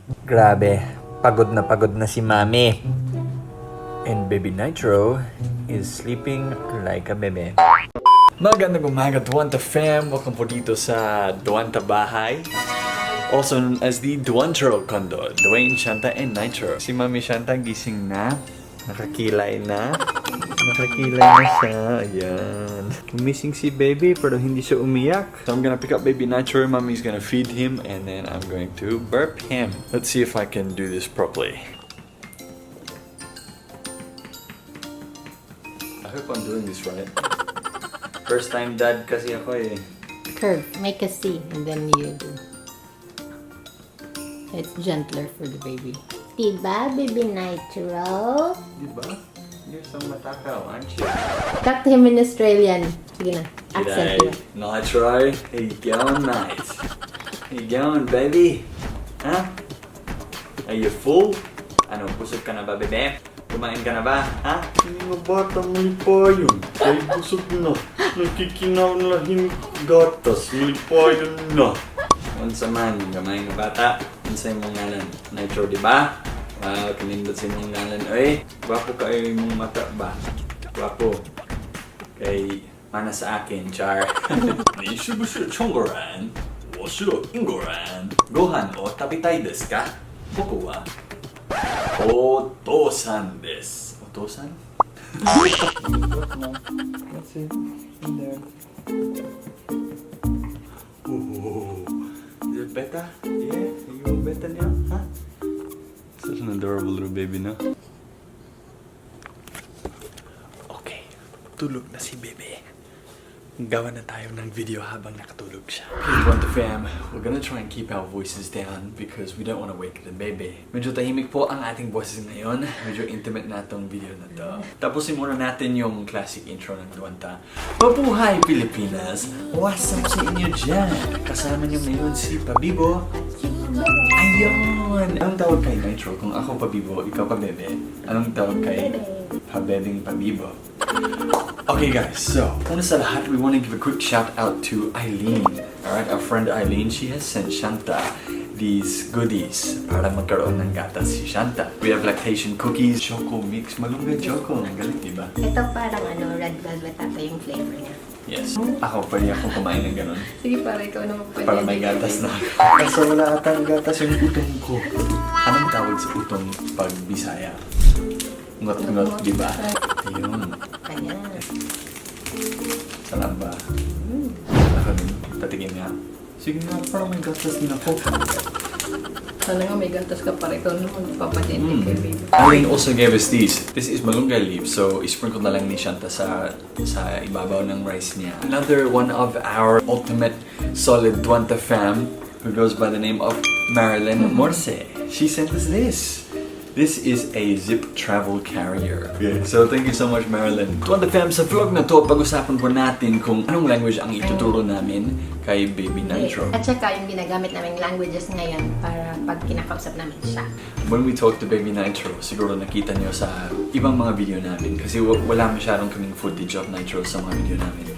Grabe, pagod na si Mami. And baby Nitro is sleeping like a bebe. Magandang umaga, Duwanta fam. Welcome po dito sa Duwanta Bahay. Also known as the Duwantro Condo. Dwayne, Shanta, and Nitro. Si Mami Shanta gising na. Nakakilay na. Nakakilay na siya. Ayan. Missing si baby pero hindi siya umiyak. So I'm gonna pick up baby Nitro. Mommy's gonna feed him and then I'm going to burp him. Let's see if I can do this properly. I hope I'm doing this right. First time dad kasi ako eh. Curve. Make a C and then you do. It's gentler for the baby. Diba, baby Nitro? Diba? You're so matakaw, aren't you? Talk to him in Australian. Sige na. Accent mo. Nitro. How you going, mate? How you going, baby? Huh? Are you full? Ano, busog ka na ba, bebe? Kumain ka na ba? Ha? Hindi mo bata may payong. Ay, busog na. Nakikinaw na yung gatas. May payong na. Unsa man, gamay nga bata. Unsa yung mga ngalan? Nitro, di ba? Wow, kanindot sa inyong ngalan. Oy, gwapo kayo yung mata ba? Gwapo. Kay, mana sa akin, char. Ni shi bu shi chonggoran, wo shi inggoran. Gohan o tabitai desu ka? Boku wa Otosan desu. Otosan? That's it. In there. Oh. Is it better? Yeah? Are you better now? Huh? Such an adorable little baby, no? Okay. Tulog na si bebe. Gawa na tayo ng video habang nakatulog siya. Hey, Duwanta fam. We're gonna try and keep our voices down because we don't want to wake the baby. Medyo tahimik po ang ating boses ngayon. Medyo intimate na itong video na to. Tapusin muna natin yung classic intro ng Duwanta. Mabuhay Pilipinas! What's up sa inyo dyan? Kasama niyo ngayon si Pabibo. Ayun! Anong tawag kay Nitro? Kung ako Pabibo, ikaw Pabebe. Anong tawag kay Pabebing Pabibo? Okay guys, so una sa lahat, we want to give a quick shout out to Eileen. Alright, our friend Eileen, she has sent Shanta these goodies para magkaroon ng gatas si Shanta. We have lactation cookies, choco mix, malunggay choco. Ang galit, diba? Ito parang red velvet ata yung flavor niya. Yes. Ako, pwede ako kumain ng ganun. Sige, para ikaw naman pwede. Para may gatas na. Kasi wala atang gatas yung utong ko. Anong tawag sa utong pag Bisaya? Ngot-ngot, diba? Ayun. Ayan. Sarap ba? Ako din. Tatigin nga. Sige nga, parang may gatas din ako. Sana nga may gatas ka para ikaw naman papadentic kay baby. Eileen also gave us these. This is malunggay leaves, so isprinkle na lang ni Shanta sa ibabaw ng rice niya. Another one of our ultimate solid Duwanta fam who goes by the name of Marilyn Morse. She sent us this. This is a zip travel carrier. Okay. So thank you so much, Marilyn. Duwanta fam, sa vlog na to, pag-usapan po natin kung anong language ang ituturo namin kay baby Nitro. At saka yung ginagamit naming languages ngayon para pag kinakausap namin siya. When we talk to baby Nitro, siguro nakita nyo sa ibang mga video namin kasi wala masyadong kaming footage of Nitro sa mga video namin.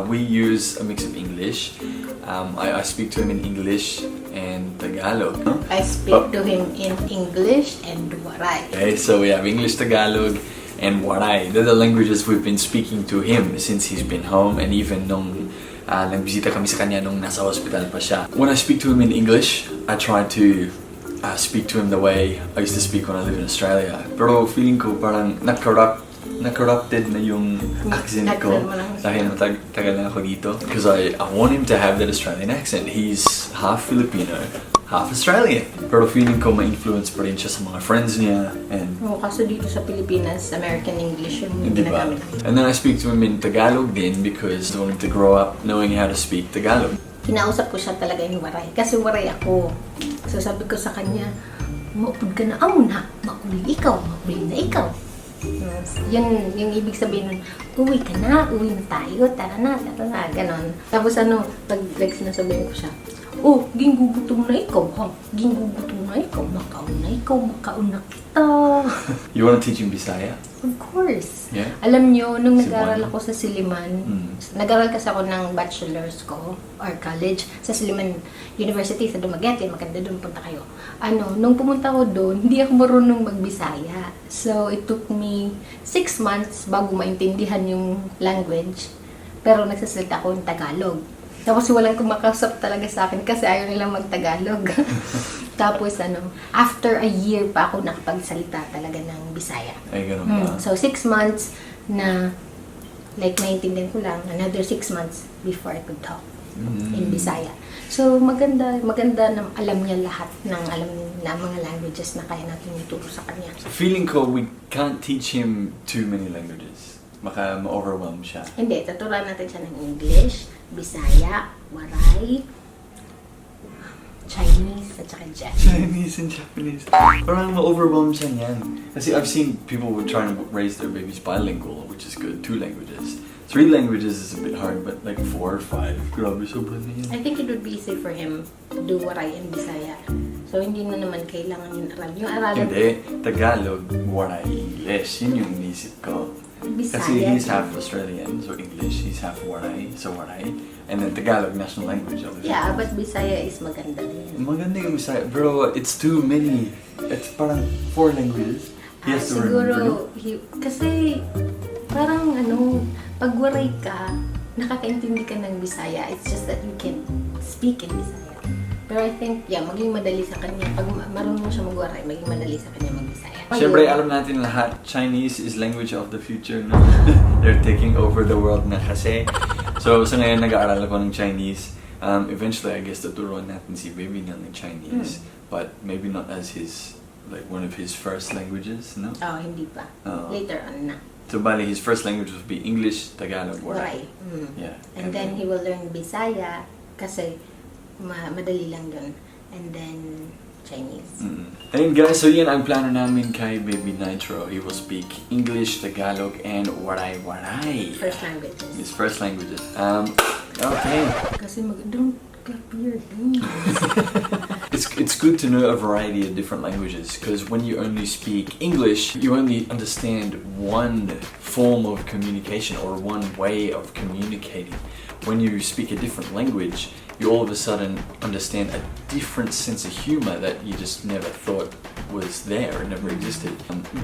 We use a mix of English. I speak to him in English and Tagalog. No? I speak to him in English and Waray. Okay, so we have English, Tagalog, and Waray. They're the languages we've been speaking to him since he's been home and even nung nagbisita kami sa kanya nung nasa hospital pa siya. When I speak to him in English, I try to speak to him the way I used to speak when I lived in Australia. Pero feeling ko parang na-corrupted na yung accent ko dahil matagal na ako dito. Because I want him to have that Australian accent. He's half Filipino, half Australian. Pero feeling ko ma-influence pa rin siya sa mga friends niya. And Kaso dito sa Pilipinas, American English yung diba? ginagamit. And then I speak to him in Tagalog din because I wanted to grow up knowing how to speak Tagalog. Kinausap ko siya talaga yung Waray. Kasi Waray ako. So sabi ko sa kanya, maupod ka na amuna, mauli ikaw, mauli na ikaw. Yun yung ibig sabihin nun, uwi ka na, uwi na tayo, tara na, ganon. Tapos pag like sinasabihin ko siya, oh, ginggugutom na ikaw, ha? Ginggugutom na ikaw, makaon na kita. You want to teach him Bisaya? Of course. Yeah? Alam nyo, nung Siliman. nag-aral ako sa Siliman, nag-aral kasi ako ng bachelor's ko or college sa Siliman University sa Dumaguete. Maganda doon, punta kayo. Nung pumunta ko doon, hindi ako marunong magbisaya. So, it took me 6 months bago maintindihan yung language. Pero nagsasalita ako ng Tagalog. Tapos walang kumakausap talaga sa akin kasi ayaw nilang mag-Tagalog. Tapos after a year pa ako nakapagsalita talaga ng Bisaya. Ay, ganun ba? So 6 months na like maintindihan ko lang, another 6 months before I could talk in Bisaya. So maganda na alam niya lahat ng mga languages na kaya natin ituro sa kanya. Feeling ko we can't teach him too many languages. Baka ma-overwhelm siya. Hindi, tuturuan natin siya ng English, Bisaya, Waray, Chinese, at saka Japanese. Chinese and Japanese. Parang ma-overwhelm siya niyan. Kasi I've seen people who try to raise their babies bilingual, which is good, 2 languages. 3 languages is a bit hard, but like 4 or 5, grabe, sobrang na yan. I think it would be easy for him to do Waray and Bisaya. So, hindi na naman kailangan yung aral. Yung aralan... Hindi, Tagalog, Waray, English. Yun yung inisip ko. Bisaya. Kasi he's half Australian, so English, he's half Waray, so Waray. And then Tagalog, national language of the Yeah, but Bisaya is maganda din. Maganda yung Bisaya. Bro, it's too many. It's parang 4 languages. He has to remember. Kasi parang pag Waray ka, nakakaintindi ka ng Bisaya. It's just that you can speak in Bisaya. Pero I think, maging madali sa kanya. Pag marunong siya mag-Waray, maging madali sa kanya mag-Bisaya. Siyempre, alam natin lahat, Chinese is language of the future, no? They're taking over the world na kasi. So, sa ngayon, nag-aaral ako ng Chinese. Eventually, I guess, tuturuan natin si baby ng Chinese. But maybe not as his, like, one of his first languages, no? Oh, hindi pa. Later on na. So, bali, his first language would be English, Tagalog, Waray. Yeah. And then, he will learn Bisaya kasi madali lang dun. And then, Chinese. And guys, so yan ang plano namin kay Baby Nitro. He will speak English, Tagalog, and Waray. First languages. His first languages. Okay. Kasi don't copy your names. It's good to know a variety of different languages because when you only speak English, you only understand one form of communication or one way of communicating. When you speak a different language, you all of a sudden understand a different sense of humor that you just never thought was there, never existed.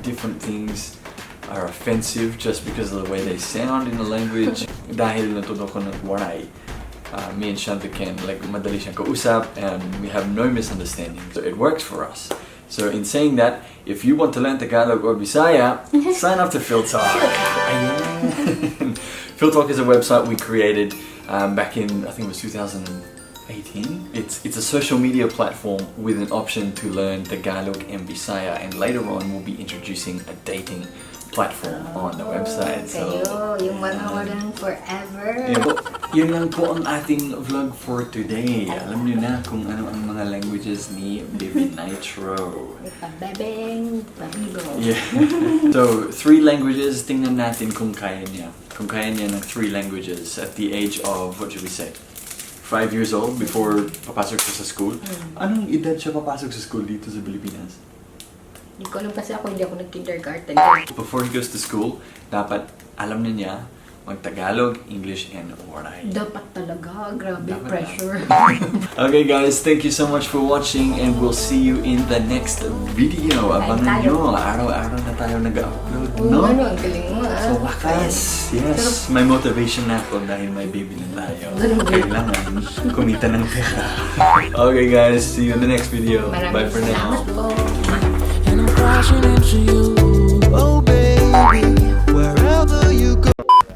Different things are offensive just because of the way they sound in the language. Dahil natuto ko ng Waray, me and Shanta can, like, madali siyang kausap and we have no misunderstanding. So it works for us. So in saying that, if you want to learn Tagalog or Bisaya, sign up to PhilTalk. PhilTalk is a website we created back in, I think it was 2018. It's a social media platform with an option to learn Tagalog and Bisaya, and later on we'll be introducing a dating platform on the website. So, yung walang forever. Yun lang po ang ating vlog for today. Alam niyo na kung ano ang mga languages ni Baby Nitro. Pabebeng, pabigo. Yeah. So, 3 languages. Tingnan natin kung kaya niya. Kung kaya niya ng 3 languages at the age of, what should we say, 5 years old before papasok siya sa school. Anong edad siya papasok sa school dito sa Pilipinas? Hindi ko alam kasi hindi ako nag-kindergarten. Before he goes to school, dapat alam na niya mag-Tagalog, English, and Waray. Dapat talaga. Grabe, Dapat pressure. Okay guys, thank you so much for watching and we'll see you in the next video. Abangan nyo, araw-araw na tayo nag-upload, no? Ang galing mo, So wakas, yes, may motivation na ako dahil may baby na tayo. Kailangan kumita ng pera. Okay guys, see you in the next video. Bye for now. Salamat po. And I'm crashing into you, oh baby, wherever you go.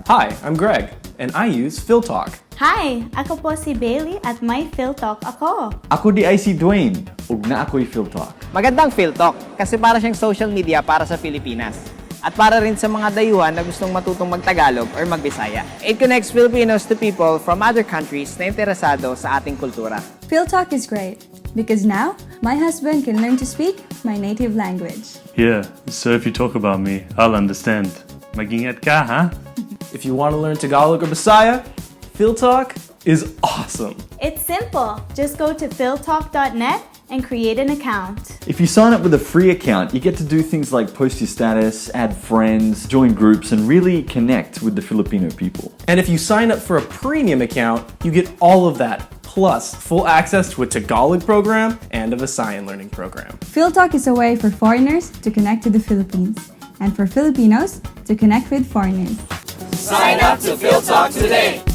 Hi, I'm Greg, and I use PhilTalk. Hi! Ako po si Bailey at may PhilTalk ako. Ako di ay si Dwayne, ug na ako'y PhilTalk. Magandang PhilTalk kasi para siyang social media para sa Pilipinas. At para rin sa mga dayuhan na gustong matutong mag-Tagalog or mag-Bisaya. It connects Filipinos to people from other countries na interesado sa ating kultura. PhilTalk is great because now my husband can learn to speak my native language. Yeah, so if you talk about me, I'll understand. Mag-ingat ka, ha? If you want to learn Tagalog or Bisaya, PhilTalk is awesome. It's simple. Just go to philtalk.net and create an account. If you sign up with a free account, you get to do things like post your status, add friends, join groups, and really connect with the Filipino people. And if you sign up for a premium account, you get all of that, plus full access to a Tagalog program and a Visayan learning program. PhilTalk is a way for foreigners to connect to the Philippines and for Filipinos to connect with foreigners. Sign up to PhilTalk today!